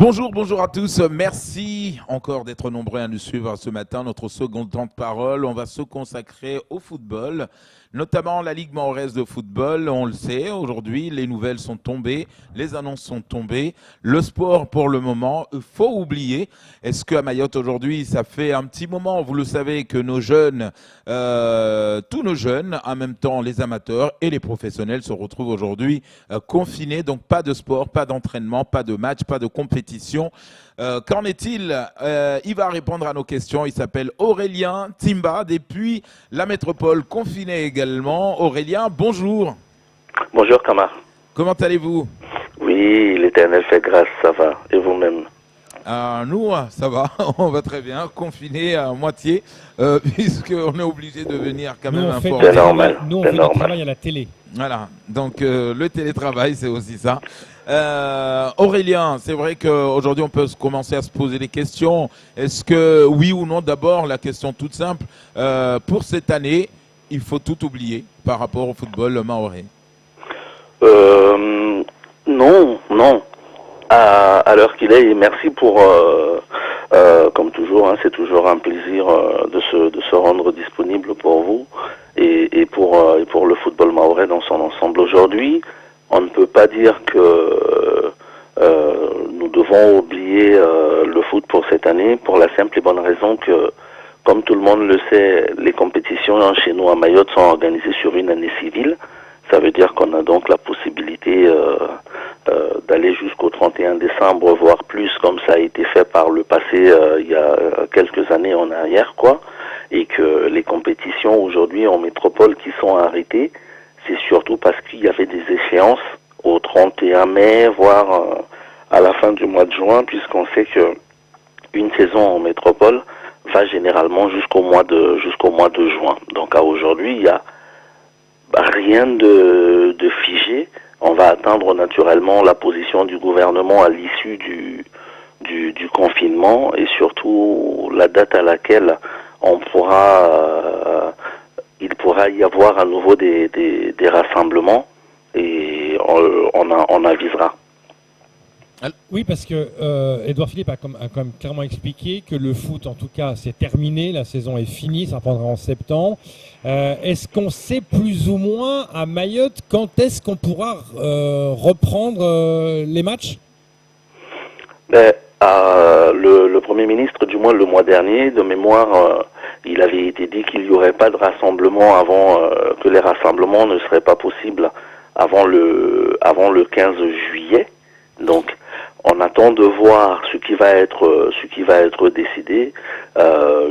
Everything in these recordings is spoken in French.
Bonjour à tous. Merci encore d'être nombreux à nous suivre ce matin. Notre second temps de parole, on va se consacrer au football, notamment la Ligue mahoraise de football. On le sait, aujourd'hui, les nouvelles sont tombées, les annonces sont tombées. Le sport, pour le moment, il faut oublier. Est-ce qu'à Mayotte, aujourd'hui, ça fait un petit moment, vous le savez, que nos jeunes, tous nos jeunes, en même temps les amateurs et les professionnels se retrouvent aujourd'hui confinés. Donc pas de sport, pas d'entraînement, pas de match, pas de compétition. Qu'en est-il? Il va répondre à nos questions. Il s'appelle Aurélien Timba, depuis la métropole, confiné également. Aurélien, bonjour. Bonjour Kamar. Comment allez-vous? Oui, l'Éternel fait grâce, ça va. Et vous-même? Nous, ça va, on va très bien, confiné à moitié, puisqu'on est obligé de venir quand même informer. C'est normal. Nous, on C'est fait normal. du travail à la télé. Voilà, donc le télétravail, c'est aussi ça. Aurélien, c'est vrai qu'aujourd'hui, on peut commencer à se poser des questions. Est-ce que, oui ou non, d'abord, la question toute simple, pour cette année, il faut tout oublier par rapport au football mahorais? Non. À l'heure qu'il est, et merci pour, comme toujours, c'est toujours un plaisir de se rendre disponible pour vous et pour le football mahorais dans son ensemble. Aujourd'hui, on ne peut pas dire que nous devons oublier le foot pour cette année, pour la simple et bonne raison que, comme tout le monde le sait, les compétitions chez nous à Mayotte sont organisées sur une année civile. Ça veut dire qu'on a donc la possibilité d'aller jusqu'au 31 décembre, voire plus, comme ça a été fait par le passé il y a quelques années en arrière, quoi. Et que les compétitions aujourd'hui en métropole qui sont arrêtées, c'est surtout parce qu'il y avait des échéances au 31 mai, voire à la fin du mois de juin, puisqu'on sait que une saison en métropole va généralement jusqu'au mois de juin. Donc à aujourd'hui, il y a rien de figé. On va attendre naturellement la position du gouvernement à l'issue du confinement et surtout la date à laquelle il pourra y avoir à nouveau des rassemblements et on avisera. Oui, parce que Édouard Philippe a quand même clairement expliqué que le foot, en tout cas, c'est terminé, la saison est finie, ça reprendra en septembre. Est-ce qu'on sait plus ou moins à Mayotte quand est-ce qu'on pourra reprendre les matchs? Le Premier ministre, du moins le mois dernier, de mémoire, il avait été dit qu'il n'y aurait pas de rassemblement que les rassemblements ne seraient pas possibles avant le 15 juillet. Donc, on attend de voir ce qui va être décidé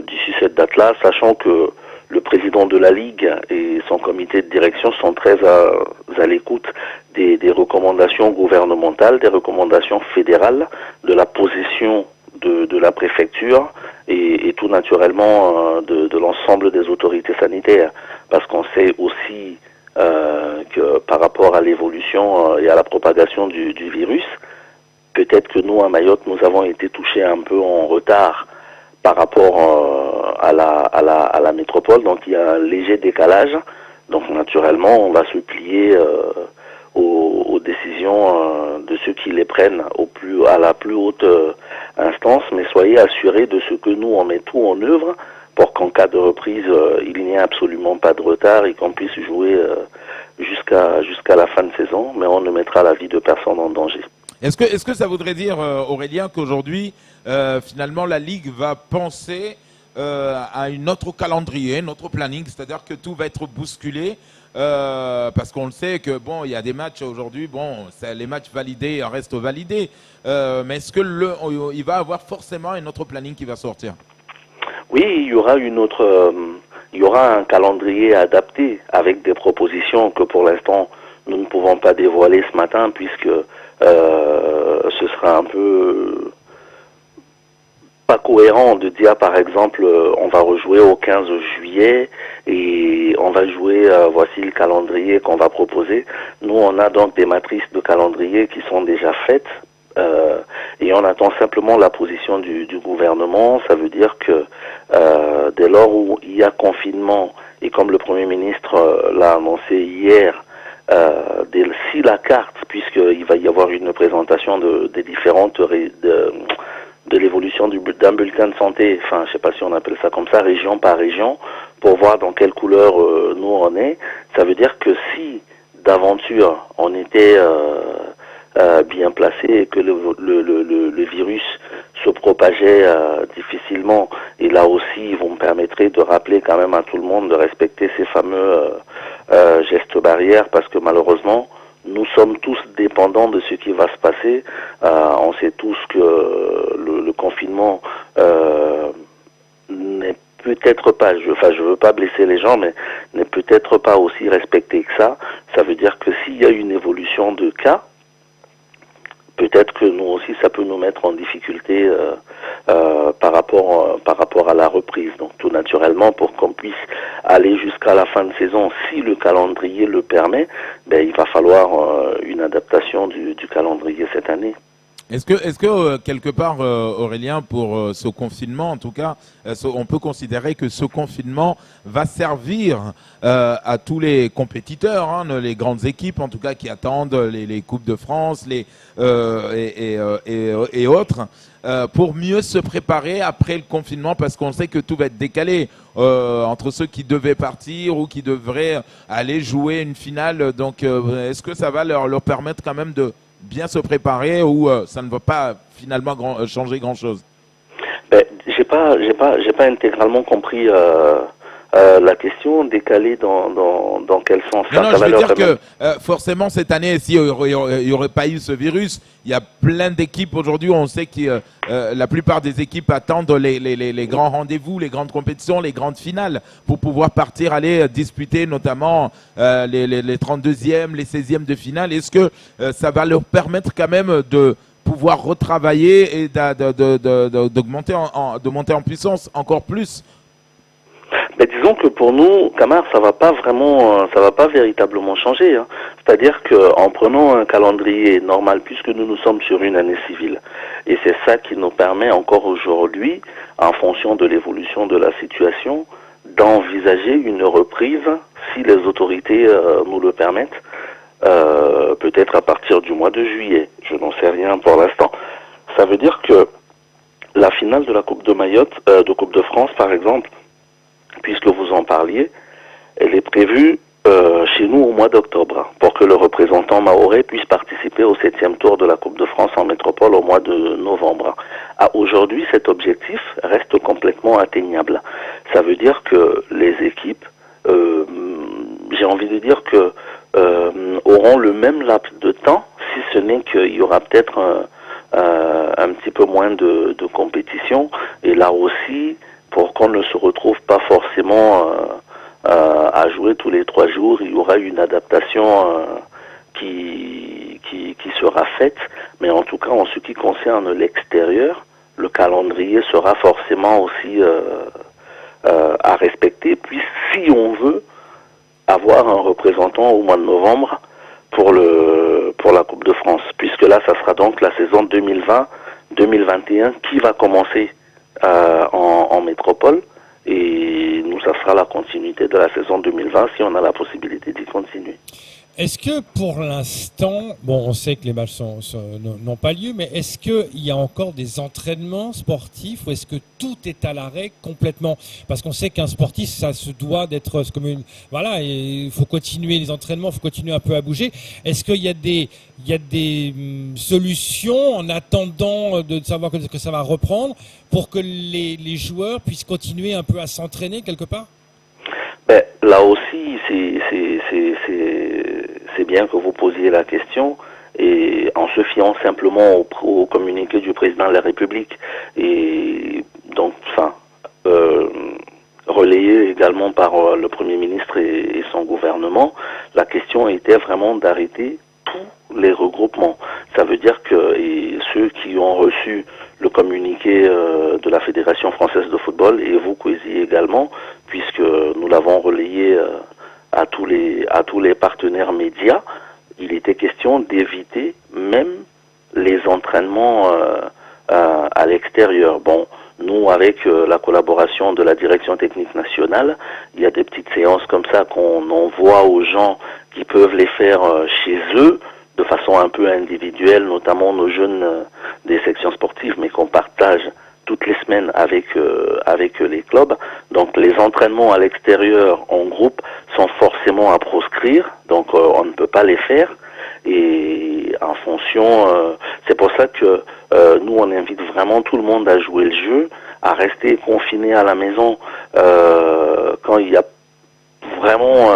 d'ici cette date-là, sachant que le président de la Ligue et son comité de direction sont très à l'écoute des recommandations gouvernementales, des recommandations fédérales, de la position de la préfecture et tout naturellement de l'ensemble des autorités sanitaires, parce qu'on sait aussi que par rapport à l'évolution et à la propagation du virus, peut-être que nous, à Mayotte, nous avons été touchés un peu en retard par rapport à la métropole. Donc, il y a un léger décalage. Donc, naturellement, on va se plier aux décisions de ceux qui les prennent à la plus haute instance. Mais soyez assurés de ce que nous, on met tout en œuvre pour qu'en cas de reprise, il n'y ait absolument pas de retard et qu'on puisse jouer jusqu'à la fin de saison. Mais on ne mettra la vie de personne en danger. Est-ce que ça voudrait dire, Aurélien, qu'aujourd'hui, finalement, la Ligue va penser à un autre calendrier, un autre planning, c'est-à-dire que tout va être bousculé, parce qu'on le sait que, bon, il y a des matchs aujourd'hui, bon, les matchs validés restent validés, mais est-ce que il va avoir forcément un autre planning qui va sortir? Oui, il y aura un calendrier adapté avec des propositions que pour l'instant, nous ne pouvons pas dévoiler ce matin, puisque ce sera un peu pas cohérent de dire par exemple on va rejouer au 15 juillet et on va jouer, voici le calendrier qu'on va proposer. Nous on a donc des matrices de calendrier qui sont déjà faites et on attend simplement la position du gouvernement. Ça veut dire que dès lors où il y a confinement et comme le Premier ministre l'a annoncé hier, si la carte, puisqu'il va y avoir une présentation des différentes de l'évolution d'un bulletin de santé, enfin je sais pas si on appelle ça comme ça, région par région, pour voir dans quelle couleur nous on est, ça veut dire que si d'aventure on était bien placé et que le virus se propageait difficilement, et là aussi ils vont me permettre de rappeler quand même à tout le monde de respecter ces fameux gestes barrières, parce que malheureusement nous sommes tous dépendants de ce qui va se passer. On sait tous que le confinement n'est peut-être pas, je veux pas blesser les gens, mais n'est peut-être pas aussi respecté que ça. Ça veut dire que s'il y a une évolution de cas, peut-être que nous aussi ça peut nous mettre en difficulté par rapport à la reprise. Donc tout naturellement, pour qu'on puisse aller jusqu'à la fin de saison, si le calendrier le permet, il va falloir une adaptation du calendrier cette année. Est-ce que quelque part, Aurélien, pour ce confinement, en tout cas, on peut considérer que ce confinement va servir à tous les compétiteurs, hein, les grandes équipes, en tout cas, qui attendent les Coupes de France et autres, pour mieux se préparer après le confinement, parce qu'on sait que tout va être décalé entre ceux qui devaient partir ou qui devraient aller jouer une finale. Donc, est-ce que ça va leur permettre quand même de bien se préparer, ou ça ne va pas finalement changer grand-chose? J'ai pas intégralement compris la question. Décalée dans quel sens? Non, je veux dire que forcément cette année, s'il n'y aurait pas eu ce virus, il y a plein d'équipes aujourd'hui. On sait que la plupart des équipes attendent les grands rendez-vous, les grandes compétitions, les grandes finales, pour pouvoir partir aller disputer notamment les 32e, les 16e de finale. Est-ce que ça va leur permettre quand même de pouvoir retravailler et de monter en puissance encore plus? Disons que pour nous, Camar, ça va pas véritablement changer. Hein. C'est-à-dire qu'en prenant un calendrier normal, puisque nous sommes sur une année civile, et c'est ça qui nous permet encore aujourd'hui, en fonction de l'évolution de la situation, d'envisager une reprise, si les autorités nous le permettent, peut-être à partir du mois de juillet. Je n'en sais rien pour l'instant. Ça veut dire que la finale de la Coupe de Mayotte, de Coupe de France par exemple, puisque vous en parliez, elle est prévue chez nous au mois d'octobre, pour que le représentant mahorais puisse participer au 7e tour de la Coupe de France en métropole au mois de novembre. Aujourd'hui, cet objectif reste complètement atteignable. Ça veut dire que les équipes, j'ai envie de dire que auront le même laps de temps, si ce n'est qu'il y aura peut-être un petit peu moins de compétition, et là aussi, pour qu'on ne se retrouve pas forcément à jouer tous les 3 jours, il y aura une adaptation qui sera faite. Mais en tout cas, en ce qui concerne l'extérieur, le calendrier sera forcément aussi à respecter. Puis si on veut avoir un représentant au mois de novembre pour la Coupe de France, puisque là, ça sera donc la saison 2020-2021 qui va commencer en métropole, et nous, ça sera la continuité de la saison 2020 si on a la possibilité d'y continuer. Est-ce que pour l'instant, bon, on sait que les matchs n'ont pas lieu, mais est-ce qu'il y a encore des entraînements sportifs, ou est-ce que tout est à l'arrêt complètement? Parce qu'on sait qu'un sportif, ça se doit d'être comme une... Voilà, il faut continuer les entraînements, il faut continuer un peu à bouger. Est-ce qu'il y a des solutions en attendant de savoir que ça va reprendre, pour que les joueurs puissent continuer un peu à s'entraîner quelque part? Là aussi, c'est bien que vous posiez la question, et en se fiant simplement au communiqué du président de la République, et donc, relayé également par le Premier ministre et son gouvernement, la question était vraiment d'arrêter tous les regroupements. Ça veut dire que ceux qui ont reçu le communiqué de la Fédération française de football, et vous, Kwesi, également, puisque nous l'avons relayé à tous les partenaires médias, il était question d'éviter même les entraînements à l'extérieur. Bon, nous, avec la collaboration de la Direction technique nationale, il y a des petites séances comme ça qu'on envoie aux gens qui peuvent les faire chez eux, de façon un peu individuelle, notamment nos jeunes des sections sportives, mais qu'on partage toutes les semaines avec les clubs. Donc les entraînements à l'extérieur en groupe sont forcément à proscrire, donc on ne peut pas les faire. Et en fonction, c'est pour ça que nous on invite vraiment tout le monde à jouer le jeu, à rester confiné à la maison quand il y a vraiment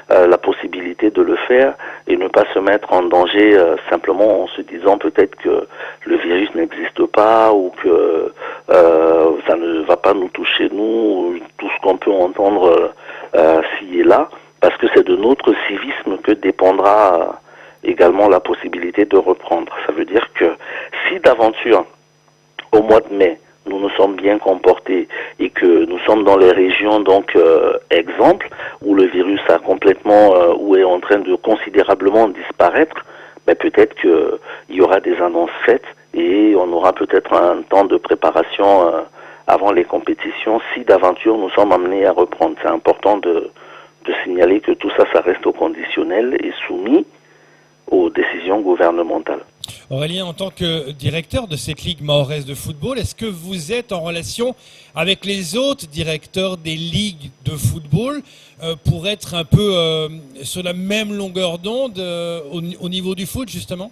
la possibilité de le faire et ne pas se mettre en danger simplement en se disant peut-être que le virus n'existe pas ou que ça ne va pas nous toucher nous, ou tout ce qu'on peut entendre ci et là, parce que c'est de notre civisme que dépendra également la possibilité de reprendre. Ça veut dire que si d'aventure au mois de mai nous nous sommes bien comportés et que nous sommes dans les régions donc exemples où le virus a complètement ou est en train de considérablement disparaître, mais peut-être que il y aura des annonces faites et on aura peut-être un temps de préparation avant les compétitions si d'aventure nous sommes amenés à reprendre. C'est important de signaler que tout ça, ça reste au conditionnel et soumis aux décisions gouvernementales. Aurélien, en tant que directeur de cette Ligue mahoraise de football, est-ce que vous êtes en relation avec les autres directeurs des ligues de football pour être un peu sur la même longueur d'onde au niveau du foot, justement?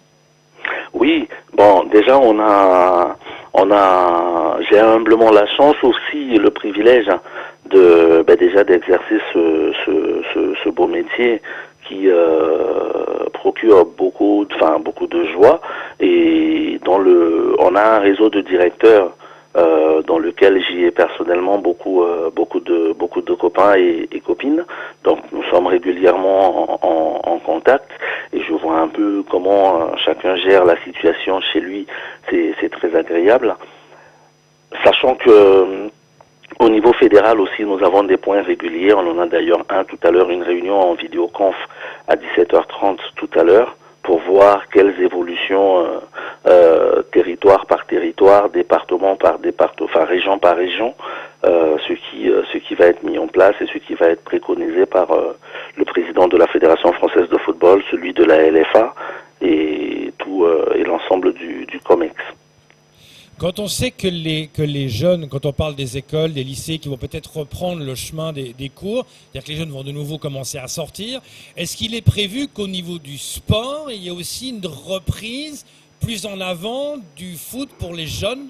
Oui, bon, déjà j'ai humblement la chance aussi, le privilège déjà d'exercer ce beau métier qui procure beaucoup de joie, et on a un réseau de directeurs dans lequel j'y ai personnellement beaucoup de copains et copines. Donc nous sommes régulièrement en contact et je vois un peu comment chacun gère la situation chez lui. C'est très agréable, sachant que au niveau fédéral aussi, nous avons des points réguliers. On en a d'ailleurs un tout à l'heure, une réunion en vidéoconf à 17h30 tout à l'heure pour voir quelles évolutions territoire par territoire, département par département, enfin région par région, ce qui va être mis en place et ce qui va être préconisé par le président de la Fédération française de football, celui de la LFA et l'ensemble du COMEX. Quand on sait que les jeunes, quand on parle des écoles, des lycées qui vont peut-être reprendre le chemin des cours, c'est-à-dire que les jeunes vont de nouveau commencer à sortir, est-ce qu'il est prévu qu'au niveau du sport, il y a aussi une reprise plus en avant du foot pour les jeunes?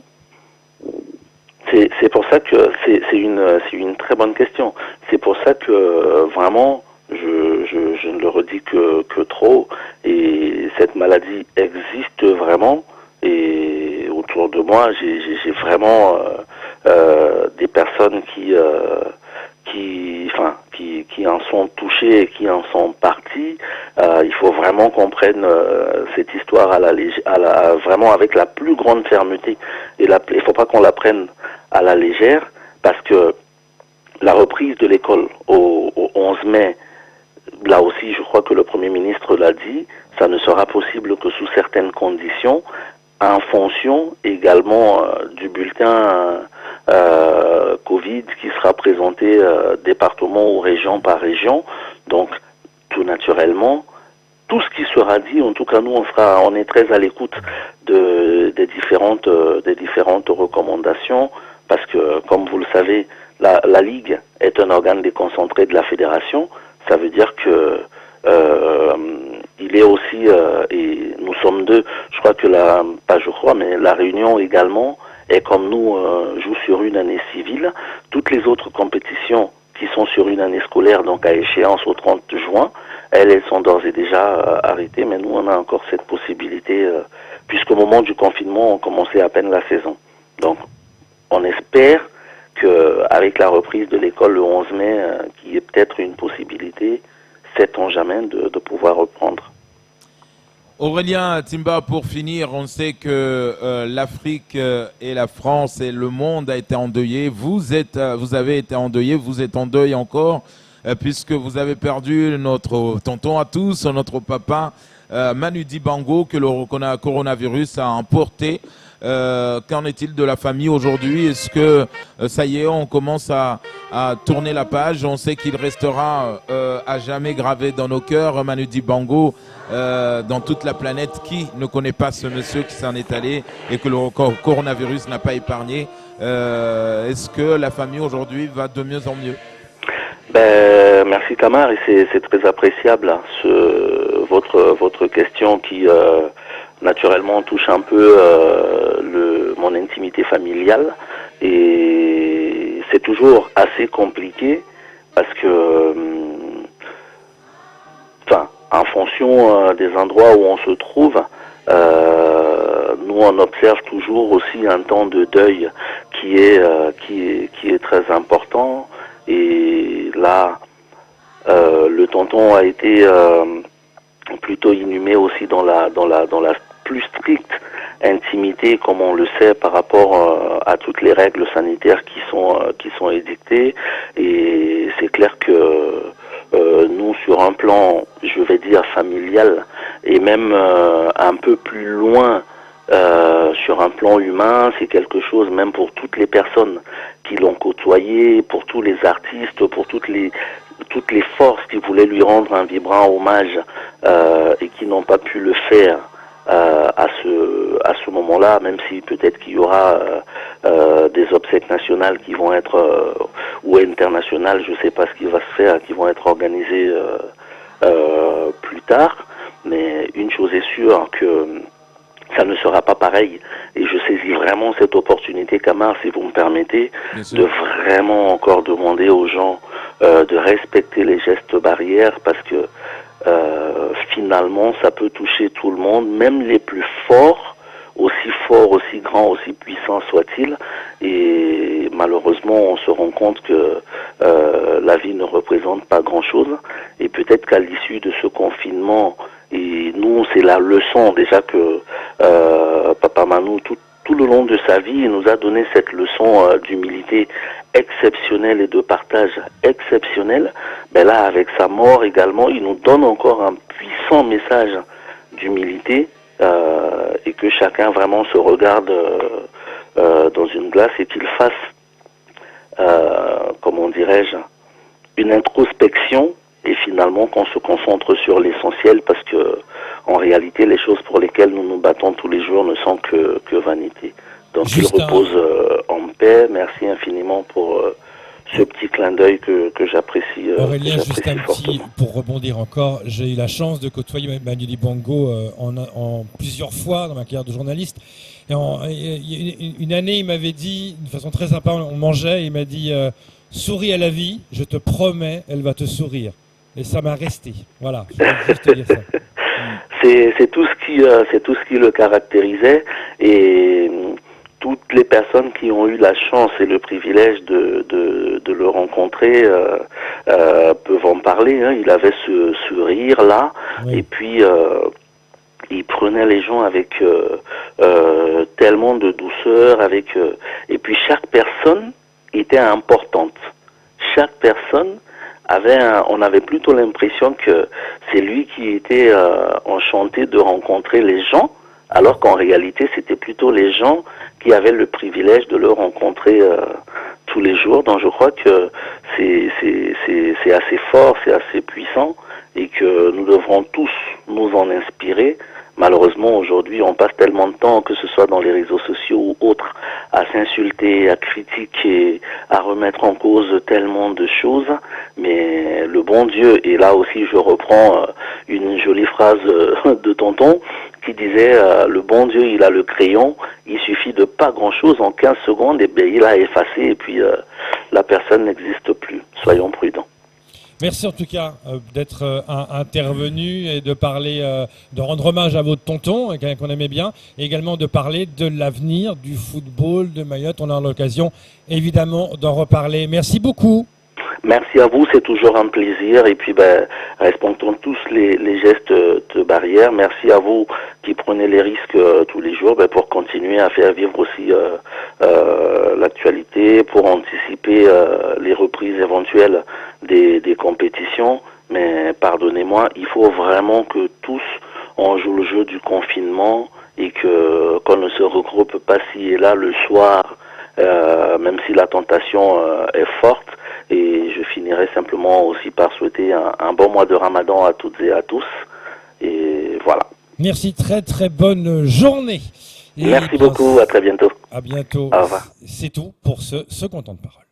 C'est pour ça que c'est une très bonne question. C'est pour ça que vraiment je ne le redis que trop, et cette maladie existe vraiment. Et autour de moi, j'ai vraiment des personnes qui en sont touchées et qui en sont parties. Il faut vraiment qu'on prenne cette histoire vraiment avec la plus grande fermeté. Et il faut pas qu'on la prenne à la légère, parce que la reprise de l'école au 11 mai, là aussi, je crois que le Premier ministre l'a dit, ça ne sera possible que sous certaines conditions, en fonction également du bulletin Covid qui sera présenté département ou région par région. Donc, tout naturellement, tout ce qui sera dit, en tout cas nous on est très à l'écoute des différentes recommandations, parce que comme vous le savez, la Ligue est un organe déconcentré de la fédération. Ça veut dire que il est aussi, et nous sommes deux, je crois que mais la Réunion également est comme nous, joue sur une année civile. Toutes les autres compétitions qui sont sur une année scolaire, donc à échéance au 30 juin, elles sont d'ores et déjà arrêtées, mais nous on a encore cette possibilité, puisqu'au moment du confinement on commençait à peine la saison. Donc on espère qu'avec la reprise de l'école le 11 mai, qu'il y ait peut-être une possibilité, sait-on jamais, de pouvoir reprendre. Aurélien Timba, pour finir, on sait que l'Afrique et la France et le monde a été endeuillé. Vous avez été endeuillé, vous êtes en deuil encore, puisque vous avez perdu notre tonton à tous, notre papa Manu Dibango, que le coronavirus a emporté. Qu'en est-il de la famille aujourd'hui? Est-ce que ça y est, on commence à tourner la page? On sait qu'il restera à jamais gravé dans nos cœurs, Manu Dibango, dans toute la planète. Qui ne connaît pas ce monsieur qui s'en est allé et que le coronavirus n'a pas épargné? Est-ce que la famille aujourd'hui va de mieux en mieux? Merci Kamar, et c'est très appréciable hein, votre question qui naturellement touche un peu mon intimité familiale, et c'est toujours assez compliqué parce que en fonction des endroits où on se trouve, nous on observe toujours aussi un temps de deuil qui est très important. Et là, le tonton a été plutôt inhumé aussi dans la plus stricte intimité, comme on le sait, par rapport à toutes les règles sanitaires qui sont édictées. Et c'est clair que nous, sur un plan, je vais dire familial, et même un peu plus loin, sur un plan humain, c'est quelque chose, même pour toutes les personnes qui l'ont côtoyé, pour tous les artistes, pour toutes les forces qui voulaient lui rendre un vibrant hommage et qui n'ont pas pu le faire à ce moment-là, même si peut-être qu'il y aura des obsèques nationales qui vont être ou internationales, je ne sais pas ce qui va se faire, qui vont être organisées plus tard. Mais une chose est sûre, que ça ne sera pas pareil. Et je saisis vraiment cette opportunité, Kamar, si vous me permettez, de vraiment encore demander aux gens de respecter les gestes barrières, parce que finalement, ça peut toucher tout le monde, même les plus forts, aussi grands, aussi puissants soient-ils. Et malheureusement, on se rend compte que la vie ne représente pas grand-chose. Et peut-être qu'à l'issue de ce confinement, et nous, c'est la leçon déjà que Papa Manu, tout le long de sa vie, il nous a donné cette leçon d'humilité exceptionnelle et de partage exceptionnel. Ben là, avec sa mort également, il nous donne encore un puissant message d'humilité et que chacun vraiment se regarde dans une glace et qu'il fasse, comment dirais-je, une introspection, et finalement qu'on se concentre sur l'essentiel, parce que en réalité, les choses pour lesquelles nous nous battons tous les jours ne sont que vanité. Donc qu'il repose en paix. Merci infiniment pour ce petit clin d'œil que j'apprécie. Aurélien, juste un petit, pour rebondir encore, j'ai eu la chance de côtoyer Manu Dibango en plusieurs fois dans ma carrière de journaliste. Et une année, il m'avait dit, de façon très sympa, on mangeait, il m'a dit souris à la vie, je te promets, elle va te sourire. Et ça m'a resté. Voilà, je voulais juste te dire ça. C'est tout ce qui le caractérisait, et toutes les personnes qui ont eu la chance et le privilège de le rencontrer peuvent en parler. Hein. Il avait ce rire là, oui. Et puis il prenait les gens avec tellement de douceur, et puis chaque personne était importante. Chaque personne on avait plutôt l'impression que c'est lui qui était enchanté de rencontrer les gens, alors qu'en réalité c'était plutôt les gens qui avaient le privilège de le rencontrer tous les jours. Donc je crois que c'est assez fort, c'est assez puissant, et que nous devrons tous nous en inspirer. Malheureusement, aujourd'hui, on passe tellement de temps, que ce soit dans les réseaux sociaux ou autres, à s'insulter, à critiquer, à remettre en cause tellement de choses. Mais le bon Dieu, et là aussi je reprends une jolie phrase de tonton, qui disait le bon Dieu, il a le crayon, il suffit de pas grand-chose, en 15 secondes, et bien il a effacé, et puis la personne n'existe plus. Soyons prudents. Merci en tout cas d'être intervenu et de parler, de rendre hommage à votre tonton, qu'on aimait bien, et également de parler de l'avenir du football de Mayotte. On a l'occasion évidemment d'en reparler. Merci beaucoup. Merci à vous, c'est toujours un plaisir, et puis respectons tous les gestes de barrière. Merci à vous qui prenez les risques tous les jours pour continuer à faire vivre aussi l'actualité, pour anticiper les reprises éventuelles des compétitions. Mais pardonnez-moi, il faut vraiment que tous on joue le jeu du confinement et qu'on ne se regroupe pas ci et là le soir, même si la tentation est forte. Et je finirai simplement aussi par souhaiter un bon mois de Ramadan à toutes et à tous. Et voilà. Merci, très très bonne journée. Merci beaucoup, à très bientôt. À bientôt. Au revoir. C'est tout pour ce second temps de parole.